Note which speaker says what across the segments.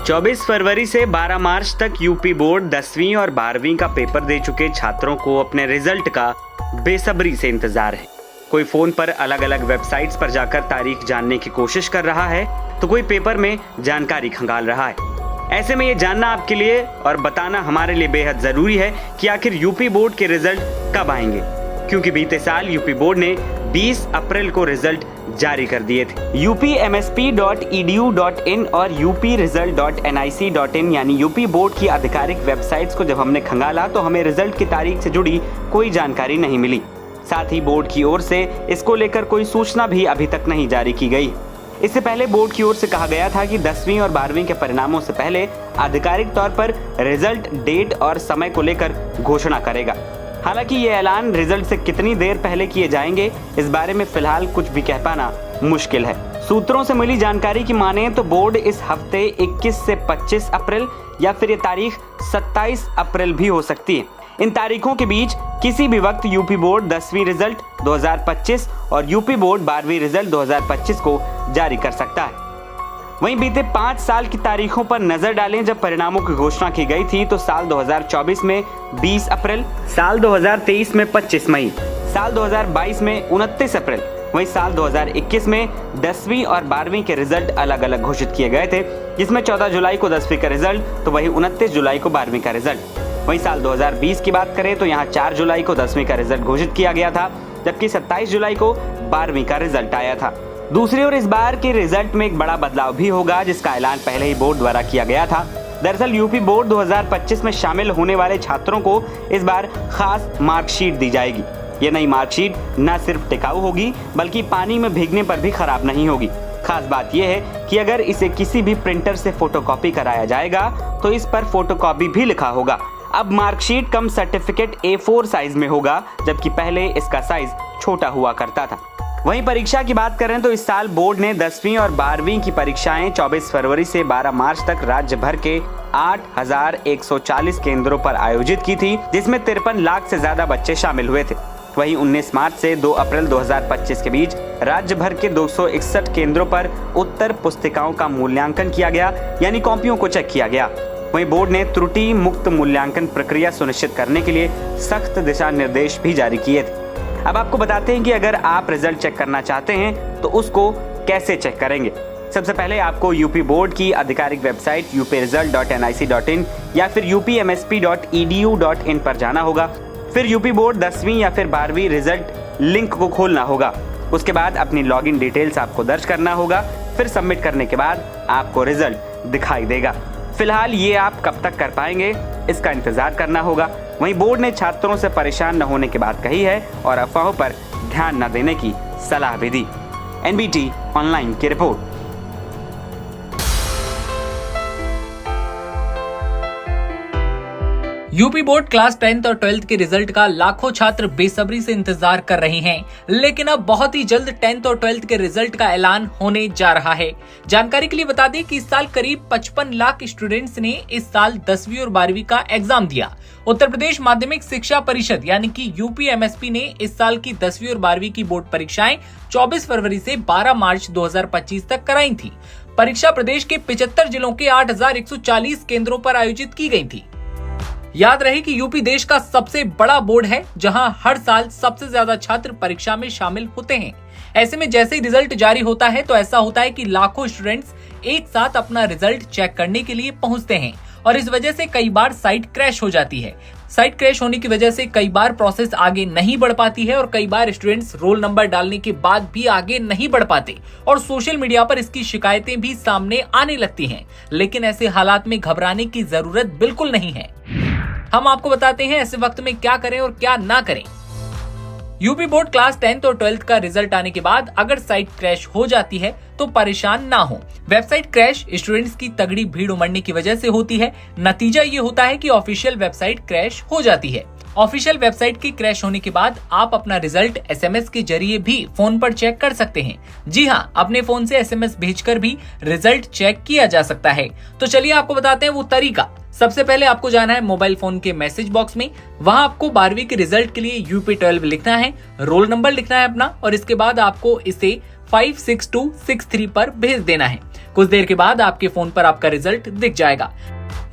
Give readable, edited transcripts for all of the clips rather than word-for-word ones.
Speaker 1: 24 फरवरी से 12 मार्च तक UP board 10वीं और 12वीं का पेपर दे चुके छात्रों को अपने रिजल्ट का बेसब्री से इंतजार है। कोई फोन पर अलग अलग वेबसाइट्स पर जाकर तारीख जानने की कोशिश कर रहा है तो कोई पेपर में जानकारी खंगाल रहा है। ऐसे में ये जानना आपके लिए और बताना हमारे लिए बेहद जरूरी है कि आखिर यूपी बोर्ड के रिजल्ट कब आएंगे, क्योंकि बीते साल यूपी बोर्ड ने 20 अप्रैल को रिजल्ट जारी कर दिए थे। upmsp.edu.in और upresult.nic.in यानी यूपी बोर्ड की आधिकारिक वेबसाइट्स को जब हमने खंगाला तो हमें रिजल्ट की तारीख से जुड़ी कोई जानकारी नहीं मिली। साथ ही बोर्ड की ओर से इसको लेकर कोई सूचना भी अभी तक नहीं जारी की गई। इससे पहले बोर्ड की ओर से कहा गया था कि 10वीं और 12वीं के परिणामों से पहले आधिकारिक तौर पर रिजल्ट डेट और समय को लेकर घोषणा करेगा। हालांकि ये ऐलान रिजल्ट से कितनी देर पहले किए जाएंगे, इस बारे में फिलहाल कुछ भी कह पाना मुश्किल है। सूत्रों से मिली जानकारी की माने तो बोर्ड इस हफ्ते 21 से 25 अप्रैल या फिर ये तारीख 27 अप्रैल भी हो सकती है। इन तारीखों के बीच किसी भी वक्त यूपी बोर्ड 10वीं रिजल्ट 2025 और यूपी बोर्ड 12वीं रिजल्ट 2025 को जारी कर सकता है। वहीं बीते 5 साल की तारीखों पर नजर डालें। जब परिणामों की घोषणा की गई थी तो साल 2024 में 20 अप्रैल, साल 2023 में 25 मई, साल 2022 में 29 अप्रैल, वहीं साल 2021 में 10वीं और 12वीं के रिजल्ट अलग अलग घोषित किए गए थे, जिसमें 14 जुलाई को 10वीं का रिजल्ट तो वहीं 29 जुलाई को 12वीं का रिजल्ट। वहीं साल 2020 की बात करें तो यहाँ 4 जुलाई को 10वीं का रिजल्ट घोषित किया गया था, जबकि 27 जुलाई को 12वीं का रिजल्ट आया था। दूसरी ओर इस बार के रिजल्ट में एक बड़ा बदलाव भी होगा, जिसका ऐलान पहले ही बोर्ड द्वारा किया गया था। दरअसल यूपी बोर्ड 2025 में शामिल होने वाले छात्रों को इस बार खास मार्कशीट दी जाएगी। ये नई मार्कशीट न सिर्फ टिकाऊ होगी बल्कि पानी में भीगने पर भी खराब नहीं होगी। खास बात यह है कि अगर इसे किसी भी प्रिंटर से फोटोकॉपी कराया जाएगा तो इस पर फोटोकॉपी भी लिखा होगा। अब मार्कशीट कम सर्टिफिकेट A4 साइज में होगा, जबकि पहले इसका साइज छोटा हुआ करता था। वहीं परीक्षा की बात करें तो इस साल बोर्ड ने 10वीं और 12वीं की परीक्षाएं 24 फरवरी से 12 मार्च तक राज्य भर के 8,140 केंद्रों पर आयोजित की थी, जिसमें 53 लाख से ज्यादा बच्चे शामिल हुए थे। वहीं 19 मार्च से 2 अप्रैल 2025 के बीच राज्य भर के 261 केंद्रों पर उत्तर पुस्तिकाओं का मूल्यांकन किया गया, यानी कॉपियों को चेक किया गया। वहीं बोर्ड ने त्रुटि मुक्त मूल्यांकन प्रक्रिया सुनिश्चित करने के लिए सख्त दिशा निर्देश भी जारी किए थे। अब आपको बताते हैं कि अगर आप रिजल्ट चेक करना चाहते हैं तो उसको कैसे चेक करेंगे। सबसे पहले आपको यूपी बोर्ड की आधिकारिक वेबसाइट upresult.nic.in या फिर upmsp.edu.in पर जाना होगा। फिर यूपी बोर्ड 10वीं या फिर 12वीं रिजल्ट लिंक को खोलना होगा। उसके बाद अपनी लॉगिन डिटेल्स आपको दर्ज करना होगा। फिर सबमिट करने के बाद आपको रिजल्ट दिखाई देगा। फिलहाल ये आप कब तक कर पाएंगे, इसका इंतजार करना होगा। वहीं बोर्ड ने छात्रों से परेशान न होने की बात कही है और अफवाहों पर ध्यान न देने की सलाह भी दी। NBT ऑनलाइन की report.
Speaker 2: UP board class 10th और 12th के रिजल्ट का लाखों छात्र बेसब्री से इंतजार कर रहे हैं, लेकिन अब बहुत ही जल्द 10th और 12th के रिजल्ट का ऐलान होने जा रहा है। जानकारी के लिए बता दें कि इस साल करीब 55 लाख स्टूडेंट्स ने इस साल 10वीं और 12वीं का एग्जाम दिया। उत्तर प्रदेश माध्यमिक शिक्षा परिषद यानी कि UPMSP ने इस साल की 10वीं और 12वीं की बोर्ड परीक्षाएं 24 फरवरी से 12 मार्च 2025 तक कराई थी। परीक्षा प्रदेश के 75 जिलों के 8,140 केंद्रों पर आयोजित की गई थी। याद रहे कि यूपी देश का सबसे बड़ा बोर्ड है, जहां हर साल सबसे ज्यादा छात्र परीक्षा में शामिल होते हैं। ऐसे में जैसे ही रिजल्ट जारी होता है तो ऐसा होता है कि लाखों स्टूडेंट्स एक साथ अपना रिजल्ट चेक करने के लिए पहुंचते हैं और इस वजह से कई बार साइट क्रैश हो जाती है। साइट क्रैश होने की वजह से कई बार प्रोसेस आगे नहीं बढ़ पाती है और कई बार स्टूडेंट्स रोल नंबर डालने के बाद भी आगे नहीं बढ़ पाते और सोशल मीडिया पर इसकी शिकायतें भी सामने आने लगती हैं। लेकिन ऐसे हालात में घबराने की जरूरत बिल्कुल नहीं है। हम आपको बताते हैं ऐसे वक्त में क्या करें और क्या ना करें। यूपी बोर्ड क्लास 10th और 12th का रिजल्ट आने के बाद अगर साइट क्रैश हो जाती है तो परेशान ना हो। वेबसाइट क्रैश स्टूडेंट्स की तगड़ी भीड़ उमड़ने की वजह से होती है। नतीजा ये होता है कि ऑफिशियल वेबसाइट क्रैश हो जाती है। ऑफिशियल वेबसाइट की क्रैश होने के बाद आप अपना रिजल्ट SMS के जरिए भी फोन पर चेक कर सकते हैं। जी हाँ, अपने फोन से SMS भेजकर भी रिजल्ट चेक किया जा सकता है। तो चलिए आपको बताते हैं वो तरीका। सबसे पहले आपको जाना है मोबाइल फोन के मैसेज बॉक्स में। वहां आपको 12वीं के रिजल्ट के लिए UP12 लिखना है, रोल नंबर लिखना है अपना और इसके बाद आपको इसे 56263 पर भेज देना है। कुछ देर के बाद आपके फोन पर आपका रिजल्ट दिख जाएगा।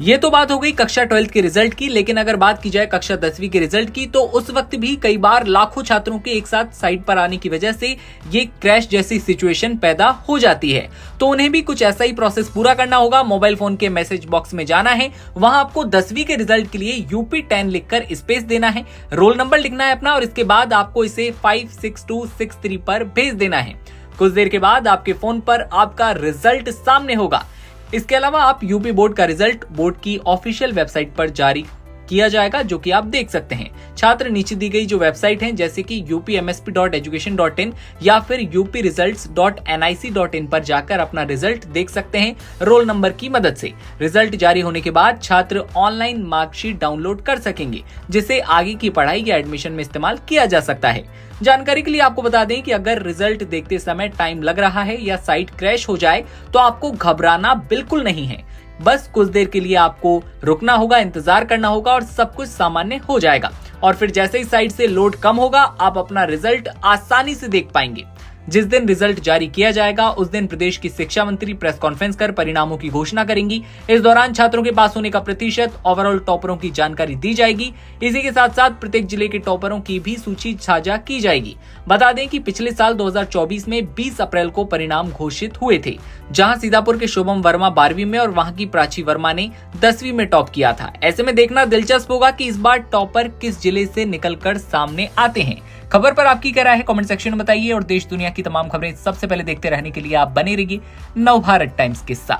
Speaker 2: ये तो बात हो गई कक्षा 12 के रिजल्ट की, लेकिन अगर बात की जाए कक्षा 10वीं के रिजल्ट की, तो उस वक्त भी कई बार लाखों छात्रों के एक साथ साइट पर आने की वजह से ये क्रैश जैसी सिचुएशन पैदा हो जाती है। तो उन्हें भी कुछ ऐसा ही प्रोसेस पूरा करना होगा। मोबाइल फोन के मैसेज बॉक्स में जाना है, वहां आपको 10वीं के रिजल्ट के लिए UP10 लिखकर स्पेस देना है, रोल नंबर लिखना है अपना और इसके बाद आपको इसे 56263 पर भेज देना है। कुछ देर के बाद आपके फोन पर आपका रिजल्ट सामने होगा। इसके अलावा आप यूपी बोर्ड का रिजल्ट बोर्ड की ऑफिशियल वेबसाइट पर जारी किया जाएगा, जो कि आप देख सकते हैं। छात्र नीचे दी गई जो वेबसाइट है जैसे कि upmsp.education.in या फिर upresults.nic.in पर जाकर अपना रिजल्ट देख सकते हैं रोल नंबर की मदद से। रिजल्ट जारी होने के बाद छात्र ऑनलाइन मार्कशीट डाउनलोड कर सकेंगे, जिसे आगे की पढ़ाई या एडमिशन में इस्तेमाल किया जा सकता है। जानकारी के लिए आपको बता दें कि अगर रिजल्ट देखते समय टाइम लग रहा है या साइट क्रैश हो जाए तो आपको घबराना बिल्कुल नहीं है। बस कुछ देर के लिए आपको रुकना होगा, इंतजार करना होगा और सब कुछ सामान्य हो जाएगा। और फिर जैसे ही साइट से लोड कम होगा, आप अपना रिजल्ट आसानी से देख पाएंगे। जिस दिन रिजल्ट जारी किया जाएगा उस दिन प्रदेश की शिक्षा मंत्री प्रेस कॉन्फ्रेंस कर परिणामों की घोषणा करेंगी। इस दौरान छात्रों के पास होने का प्रतिशत, ओवरऑल टॉपरों की जानकारी दी जाएगी। इसी के साथ साथ प्रत्येक जिले के टॉपरों की भी सूची साझा की जाएगी। बता दें कि पिछले साल 2024 में 20 अप्रैल को परिणाम घोषित हुए थे, जहां सीतापुर के शुभम वर्मा 12वीं में और वहां की प्राची वर्मा ने 10वीं में टॉप किया था। ऐसे में देखना दिलचस्प होगा कि इस बार टॉपर किस जिले से निकलकर सामने आते हैं। खबर पर आपकी क्या राय है, कमेंट सेक्शन में बताइए और देश दुनिया की तमाम खबरें सबसे पहले देखते रहने के लिए आप बने रहिए नवभारत टाइम्स के साथ।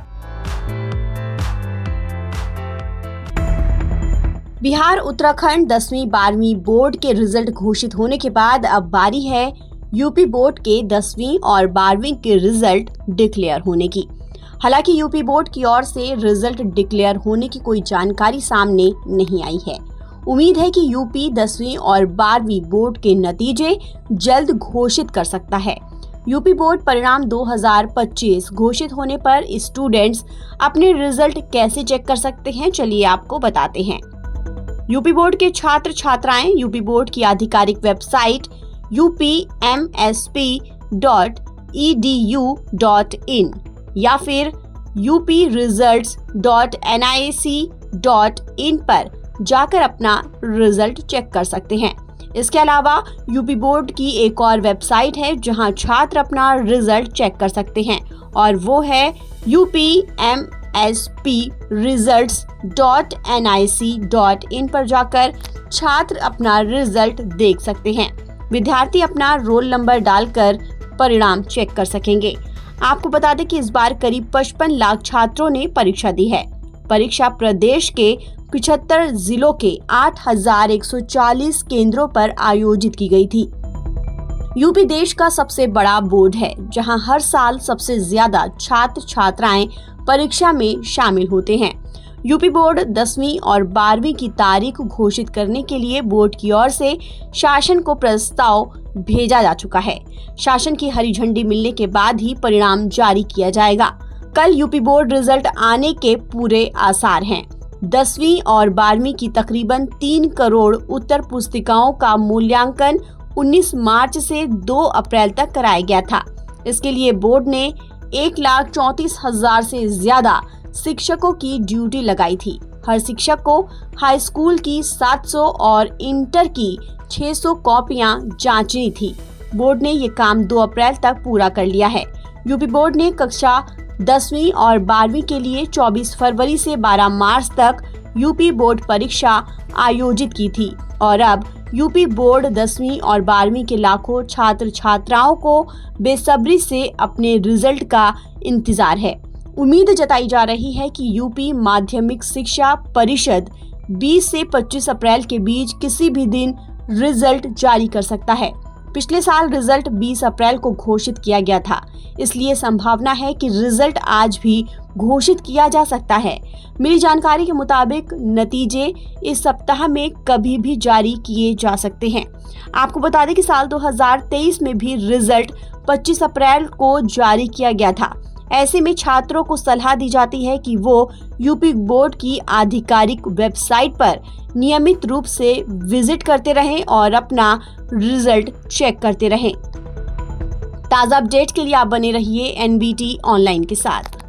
Speaker 3: बिहार उत्तराखंड 10वीं 12वीं बोर्ड के रिजल्ट घोषित होने के बाद अब बारी है यूपी बोर्ड के 10वीं और 12वीं के रिजल्ट डिक्लेयर होने की। हालांकि यूपी बोर्ड की ओर से रिजल्ट डिक्लेयर होने की कोई जानकारी सामने नहीं आई है। उम्मीद है कि यूपी 10वीं और 12वीं बोर्ड के नतीजे जल्द घोषित कर सकता है। यूपी बोर्ड परिणाम 2025 घोषित होने पर स्टूडेंट्स अपने रिजल्ट कैसे चेक कर सकते हैं, चलिए आपको बताते हैं। यूपी बोर्ड के छात्र छात्राएं यूपी बोर्ड की आधिकारिक वेबसाइट upmsp.edu.in या फिर upresults.nic.in पर जाकर अपना रिजल्ट चेक कर सकते हैं। इसके अलावा यूपी बोर्ड की एक और वेबसाइट है जहां छात्र अपना रिजल्ट चेक कर सकते हैं और वो है upmspresults.nic.in पर जाकर छात्र अपना रिजल्ट देख सकते हैं। विद्यार्थी अपना रोल नंबर डालकर परिणाम चेक कर सकेंगे। आपको बता दें कि इस बार करीब 55 लाख छात्रों ने परीक्षा दी है। परीक्षा प्रदेश के 75 जिलों के 8,140 केंद्रों पर आयोजित की गई थी। यूपी देश का सबसे बड़ा बोर्ड है जहां हर साल सबसे ज्यादा छात्र छात्राएं परीक्षा में शामिल होते हैं। यूपी बोर्ड 10वीं और 12वीं की तारीख घोषित करने के लिए बोर्ड की ओर से शासन को प्रस्ताव भेजा जा चुका है। शासन की हरी झंडी मिलने के बाद ही परिणाम जारी किया जाएगा। कल यूपी बोर्ड रिजल्ट आने के पूरे आसार हैं। 10वीं और 12वीं की तकरीबन 3 करोड़ उत्तर पुस्तिकाओं का मूल्यांकन 19 मार्च से 2 अप्रैल तक कराया गया था। इसके लिए बोर्ड ने 1,34,000 से ज्यादा शिक्षकों की ड्यूटी लगाई थी। हर शिक्षक को हाई स्कूल की 700 और इंटर की 600 कॉपियां जांचनी थी। बोर्ड ने ये काम 2 अप्रैल तक पूरा कर लिया है। यूपी बोर्ड ने कक्षा 10वीं और 12वीं के लिए 24 फरवरी से 12 मार्च तक यूपी बोर्ड परीक्षा आयोजित की थी और अब यूपी बोर्ड 10वीं और 12वीं के लाखों छात्र छात्राओं को बेसब्री से अपने रिजल्ट का इंतजार है। उम्मीद जताई जा रही है कि यूपी माध्यमिक शिक्षा परिषद 20 से 25 अप्रैल के बीच किसी भी दिन रिजल्ट जारी कर सकता है। पिछले साल रिजल्ट 20 अप्रैल को घोषित किया गया था, इसलिए संभावना है कि रिजल्ट आज भी घोषित किया जा सकता है। मिली जानकारी के मुताबिक नतीजे इस सप्ताह में कभी भी जारी किए जा सकते हैं। आपको बता दें कि साल 2023 में भी रिजल्ट 25 अप्रैल को जारी किया गया था। ऐसे में छात्रों को सलाह दी जाती है कि वो यूपी बोर्ड की आधिकारिक वेबसाइट पर नियमित रूप से विजिट करते रहें और अपना रिजल्ट चेक करते रहें। ताज़ा अपडेट के लिए आप बने रहिए NBT ऑनलाइन के साथ।